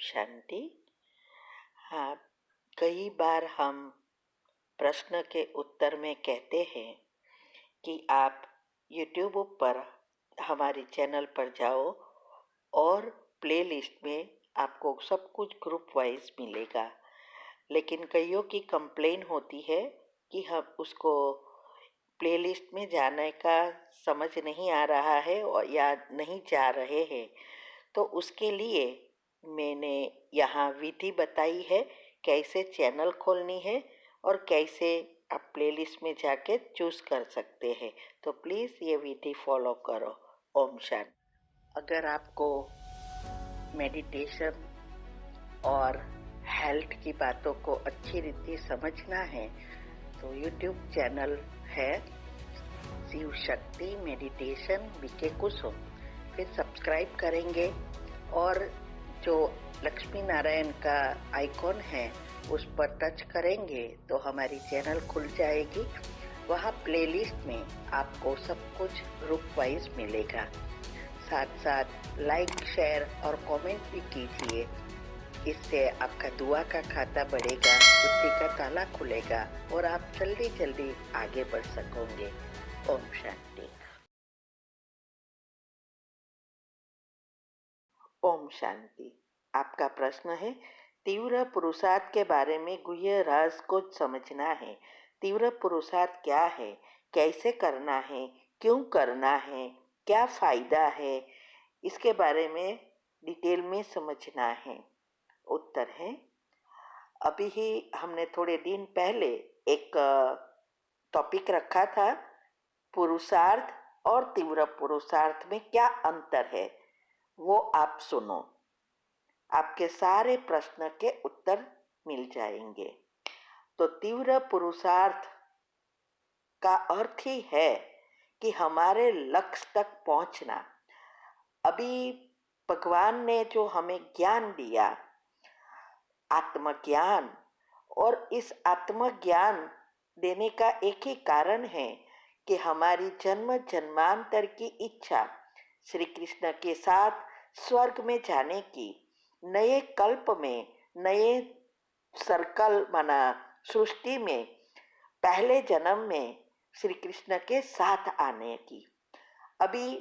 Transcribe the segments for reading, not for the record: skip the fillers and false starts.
शांति। हाँ, कई बार हम प्रश्न के उत्तर में कहते हैं कि आप YouTube पर हमारे चैनल पर जाओ और प्लेलिस्ट में आपको सब कुछ ग्रुप वाइज मिलेगा। लेकिन कईयों की कंप्लेन होती है कि हम उसको प्लेलिस्ट में जाने का समझ नहीं आ रहा है और या नहीं जा रहे हैं। तो उसके लिए मैंने यहाँ विधि बताई है कैसे चैनल खोलनी है और कैसे आप प्लेलिस्ट में जाके चूज़ कर सकते हैं। तो प्लीज़ ये विधि फॉलो करो। ओम शांति। अगर आपको मेडिटेशन और हेल्थ की बातों को अच्छी रीति समझना है तो यूट्यूब चैनल है शिव शक्ति मेडिटेशन बीके कुसुम। फिर सब्सक्राइब करेंगे और जो लक्ष्मी नारायण का आइकॉन है उस पर टच करेंगे तो हमारी चैनल खुल जाएगी। वहाँ प्लेलिस्ट में आपको सब कुछ ग्रुप वाइज मिलेगा। साथ साथ लाइक शेयर और कमेंट भी कीजिए। इससे आपका दुआ का खाता बढ़ेगा, बुद्धि का ताला खुलेगा और आप जल्दी जल्दी आगे बढ़ सकोगे। ओम शांति। ओम शांति। आपका प्रश्न है तीव्र पुरुषार्थ के बारे में गुह्य राज को समझना है। तीव्र पुरुषार्थ क्या है, कैसे करना है, क्यों करना है, क्या फायदा है, इसके बारे में डिटेल में समझना है। उत्तर है, अभी ही हमने थोड़े दिन पहले एक टॉपिक रखा था, पुरुषार्थ और तीव्र पुरुषार्थ में क्या अंतर है, वो आप सुनो। आपके सारे प्रश्न के उत्तर मिल जाएंगे। तो तीव्र पुरुषार्थ का अर्थ ही है कि हमारे लक्ष्य तक पहुंचना। अभी भगवान ने जो हमें ज्ञान दिया, आत्मज्ञान, और इस आत्मज्ञान देने का एक ही कारण है कि हमारी जन्म जन्मांतर की इच्छा श्री कृष्ण के साथ स्वर्ग में जाने की, नए कल्प में, नए सर्कल माना सृष्टि में, पहले जन्म में श्री कृष्ण के साथ आने की। अभी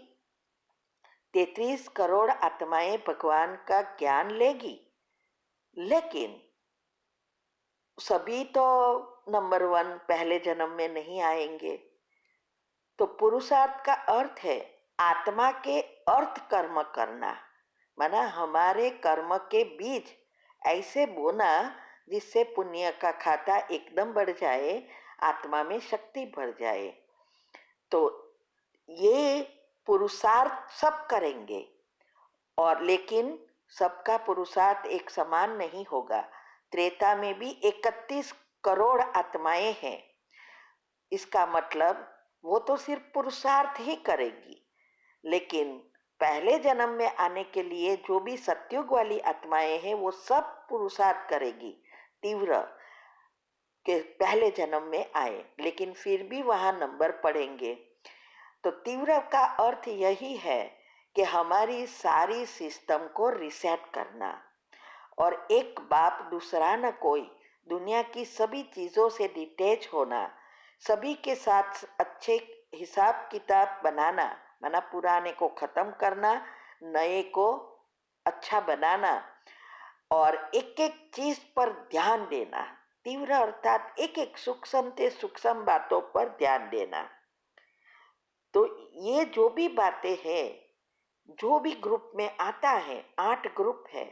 33 करोड़ आत्माएं भगवान का ज्ञान लेगी, लेकिन सभी तो नंबर 1 पहले जन्म में नहीं आएंगे। तो पुरुषार्थ का अर्थ है आत्मा के अर्थ कर्म करना, माना हमारे कर्म के बीज ऐसे बोना जिससे पुण्य का खाता एकदम बढ़ जाए, आत्मा में शक्ति भर जाए। तो ये पुरुषार्थ सब करेंगे, और लेकिन सबका पुरुषार्थ एक समान नहीं होगा। त्रेता में भी 31 करोड़ आत्माएं हैं। इसका मतलब वो तो सिर्फ पुरुषार्थ ही करेगी, लेकिन पहले जन्म में आने के लिए जो भी सत्युग वाली आत्माएं हैं वो सब पुरुषार्थ करेगी, तीव्र के पहले जन्म में आए, लेकिन फिर भी वहां नंबर पड़ेंगे। तो तीव्र का अर्थ यही है कि हमारी सारी सिस्टम को रिसेट करना, और एक बाप दूसरा न कोई, दुनिया की सभी चीजों से डिटैच होना, सभी के साथ अच्छे हिसाब किताब बनाना, माना पुराने को खत्म करना, नए को अच्छा बनाना, और एक एक चीज पर ध्यान देना। तीव्र अर्थात एक एक सूक्ष्म से सूक्ष्म बातों पर ध्यान देना। तो ये जो भी बातें हैं, जो भी ग्रुप में आता है, 8 ग्रुप है,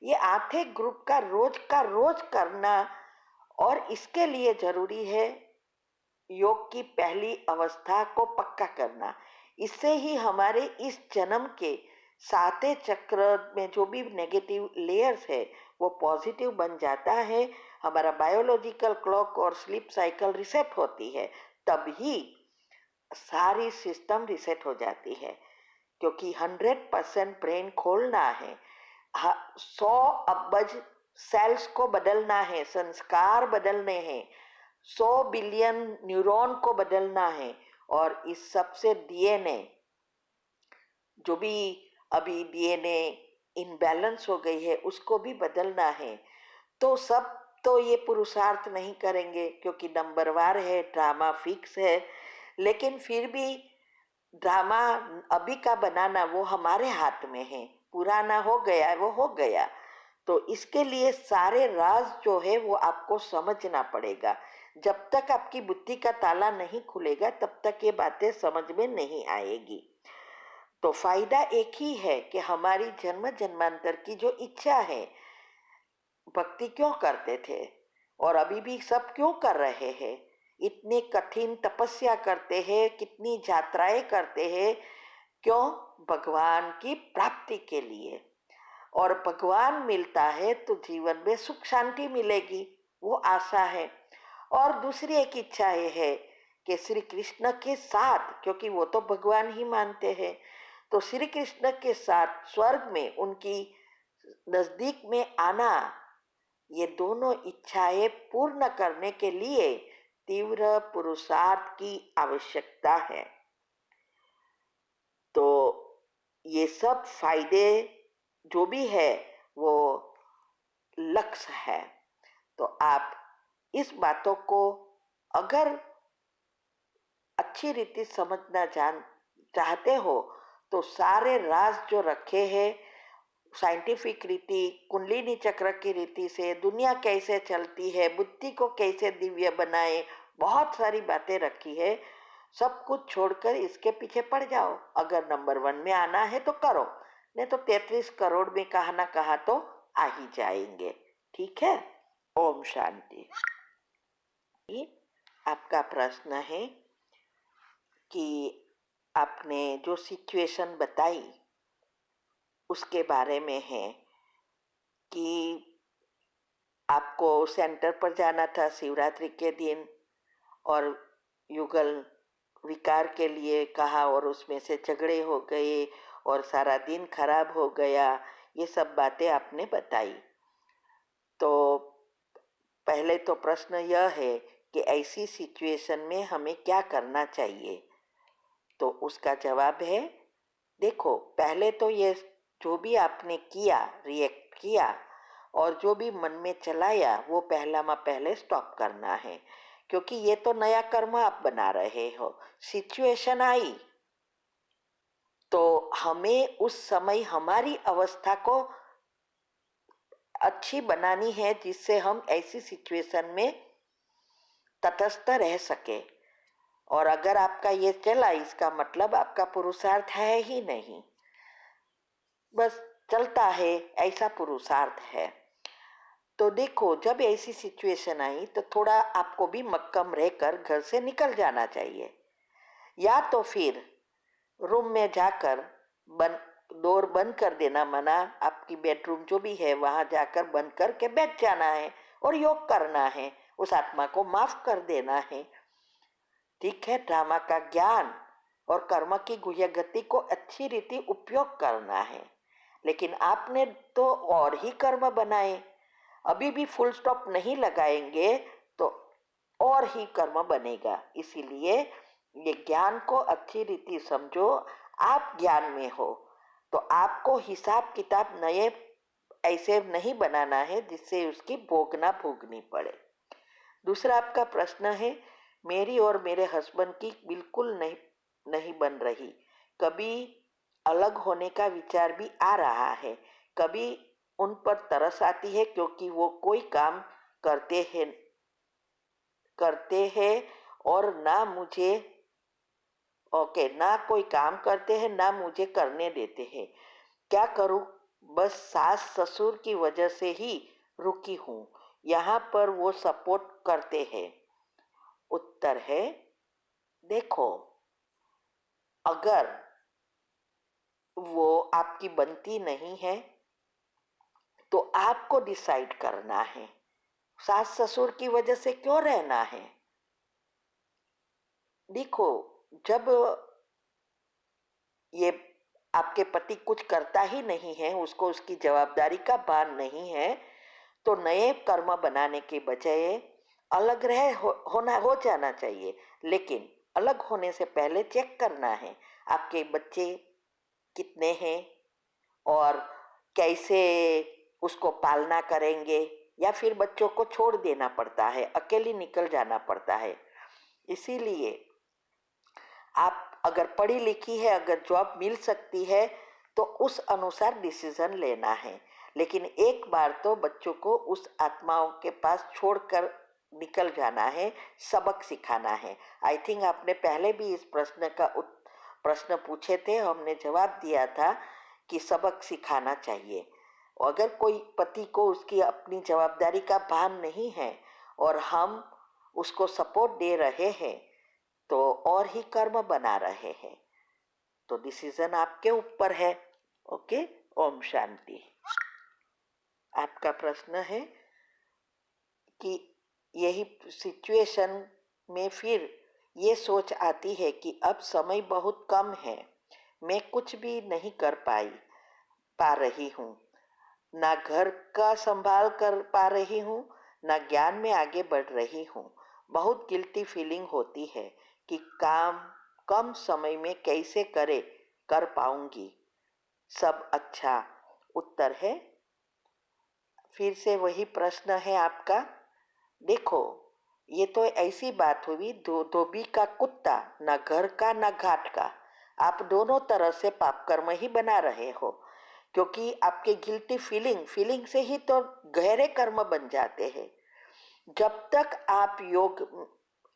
ये 8 ग्रुप का रोज करना, और इसके लिए जरूरी है योग की पहली अवस्था को पक्का करना। इससे ही हमारे इस जन्म के 7 चक्र में जो भी नेगेटिव लेयर्स है वो पॉजिटिव बन जाता है। हमारा बायोलॉजिकल क्लॉक और स्लीप साइकिल रिसेट होती है, तभी सारी सिस्टम रिसेट हो जाती है। क्योंकि 100% ब्रेन खोलना है, 100 अब्ज सेल्स को बदलना है, संस्कार बदलने हैं, 100 बिलियन न्यूरॉन को बदलना है, और इस सबसे डीएनए, जो भी अभी डीएनए इनबैलेंस हो गई है उसको भी बदलना है। तो सब तो ये पुरुषार्थ नहीं करेंगे क्योंकि नंबरवार है, ड्रामा फिक्स है, लेकिन फिर भी ड्रामा अभी का बनाना वो हमारे हाथ में है। पुराना हो गया वो हो गया। तो इसके लिए सारे राज जो है वो आपको समझना पड़ेगा। जब तक आपकी बुद्धि का ताला नहीं खुलेगा तब तक ये बातें समझ में नहीं आएगी। तो फायदा एक ही है कि हमारी जन्म जन्मांतर की जो इच्छा है, भक्ति क्यों करते थे और अभी भी सब क्यों कर रहे हैं, इतनी कठिन तपस्या करते हैं, कितनी यात्राएं करते हैं, क्यों? भगवान की प्राप्ति के लिए। और भगवान मिलता है तो जीवन में सुख शांति मिलेगी, वो आशा है। और दूसरी एक इच्छा ये है कि श्री कृष्ण के साथ, क्योंकि वो तो भगवान ही मानते हैं, तो श्री कृष्ण के साथ स्वर्ग में उनकी नजदीक में आना, ये दोनों इच्छाएं पूर्ण करने के लिए तीव्र पुरुषार्थ की आवश्यकता है। तो ये सब फायदे जो भी है वो लक्ष्य है। तो आप इस बातों को अगर अच्छी रीति समझना जान चाहते हो तो सारे राज जो रखे हैं साइंटिफिक रीति, कुंडलिनी चक्र की रीति से दुनिया कैसे चलती है, बुद्धि को कैसे दिव्य बनाए, बहुत सारी बातें रखी है। सब कुछ छोड़कर इसके पीछे पड़ जाओ। अगर नंबर 1 में आना है तो करो, नहीं तो 33 करोड़ में कहा ना कहा तो आ ही जाएंगे। ठीक है। ओम शांति। ये आपका प्रश्न है कि आपने जो सिचुएशन बताई उसके बारे में है कि आपको सेंटर पर जाना था शिवरात्रि के दिन और युगल विकार के लिए कहा और उसमें से झगड़े हो गए और सारा दिन खराब हो गया, ये सब बातें आपने बताई। तो पहले तो प्रश्न यह है कि ऐसी सिचुएशन में हमें क्या करना चाहिए। तो उसका जवाब है, देखो पहले तो ये जो भी आपने किया, रिएक्ट किया और जो भी मन में चलाया वो पहले स्टॉप करना है, क्योंकि ये तो नया कर्म आप बना रहे हो। सिचुएशन आई तो हमें उस समय हमारी अवस्था को अच्छी बनानी है जिससे हम ऐसी सिचुएशन में तटस्थ रह सके। और अगर आपका ये चला इसका मतलब आपका पुरुषार्थ है ही नहीं, बस चलता है ऐसा पुरुषार्थ है। तो देखो जब ऐसी सिचुएशन आई तो थोड़ा आपको भी मक्कम रहकर घर से निकल जाना चाहिए, या तो फिर रूम में जाकर बंद, डोर बंद कर देना, मना आपकी बेडरूम जो भी है वहां जाकर बंद करके बैठ जाना है और योग करना है, उस आत्मा को माफ कर देना है। ठीक है। ड्रामा का ज्ञान और कर्म की गुह्य गति को अच्छी रीति उपयोग करना है। लेकिन आपने तो और ही कर्म बनाए, अभी भी फुल स्टॉप नहीं लगाएंगे तो और ही कर्म बनेगा। इसीलिए ये ज्ञान को अच्छी रीति समझो। आप ज्ञान में हो तो आपको हिसाब किताब नए ऐसे नहीं बनाना है जिससे उसकी भोगनी पड़े। दूसरा आपका प्रश्न है, मेरी और मेरे हस्बैंड की बिल्कुल नहीं नहीं बन रही, कभी अलग होने का विचार भी आ रहा है, कभी उन पर तरस आती है क्योंकि वो कोई काम करते हैं और ना मुझे ना कोई काम करते हैं ना मुझे करने देते हैं, क्या करूं? बस सास ससुर की वजह से ही रुकी हूं, यहाँ पर वो सपोर्ट करते हैं। उत्तर है, देखो अगर वो आपकी बनती नहीं है तो आपको डिसाइड करना है सास ससुर की वजह से क्यों रहना है। देखो जब ये आपके पति कुछ करता ही नहीं है, उसको उसकी जवाबदारी का भान नहीं है, तो नए कर्म बनाने के बजाय अलग होना हो जाना चाहिए। लेकिन अलग होने से पहले चेक करना है आपके बच्चे कितने हैं और कैसे उसको पालना करेंगे, या फिर बच्चों को छोड़ देना पड़ता है, अकेले निकल जाना पड़ता है। इसीलिए आप अगर पढ़ी लिखी है, अगर जॉब मिल सकती है तो उस अनुसार डिसीजन लेना है, लेकिन एक बार तो बच्चों को उस आत्माओं के पास छोड़कर निकल जाना है, सबक सिखाना है। आई थिंक आपने पहले भी इस प्रश्न पूछे थे, हमने जवाब दिया था कि सबक सिखाना चाहिए। अगर कोई पति को उसकी अपनी जवाबदारी का भान नहीं है और हम उसको सपोर्ट दे रहे हैं तो और ही कर्म बना रहे हैं, तो डिसीजन आपके ऊपर है। ओके, ओम शांति। आपका प्रश्न है कि यही सिचुएशन में फिर ये सोच आती है कि अब समय बहुत कम है, मैं कुछ भी नहीं कर पा रही हूँ, ना घर का संभाल कर पा रही हूँ, ना ज्ञान में आगे बढ़ रही हूँ। बहुत गिल्टी फीलिंग होती है कि काम कम समय में कैसे कर पाऊंगी सब। अच्छा उत्तर है, फिर से वही प्रश्न है आपका। देखो, ये तो ऐसी बात हुई, धोबी का कुत्ता, ना घर का ना घाट का। आप दोनों तरह से पाप कर्म ही बना रहे हो, क्योंकि आपके गिल्टी फीलिंग से ही तो गहरे कर्म बन जाते हैं। जब तक आप योग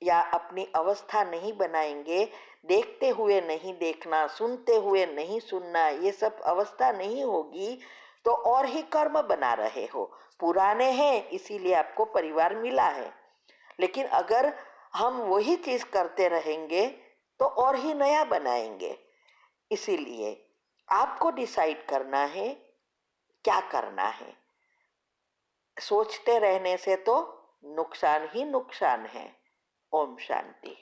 या अपनी अवस्था नहीं बनाएंगे, देखते हुए नहीं देखना, सुनते हुए नहीं सुनना, ये सब अवस्था नहीं होगी तो और ही कर्म बना रहे हो। पुराने हैं इसीलिए आपको परिवार मिला है, लेकिन अगर हम वही चीज करते रहेंगे तो और ही नया बनाएंगे। इसीलिए आपको डिसाइड करना है क्या करना है। सोचते रहने से तो नुकसान ही नुकसान है। ओम शांति।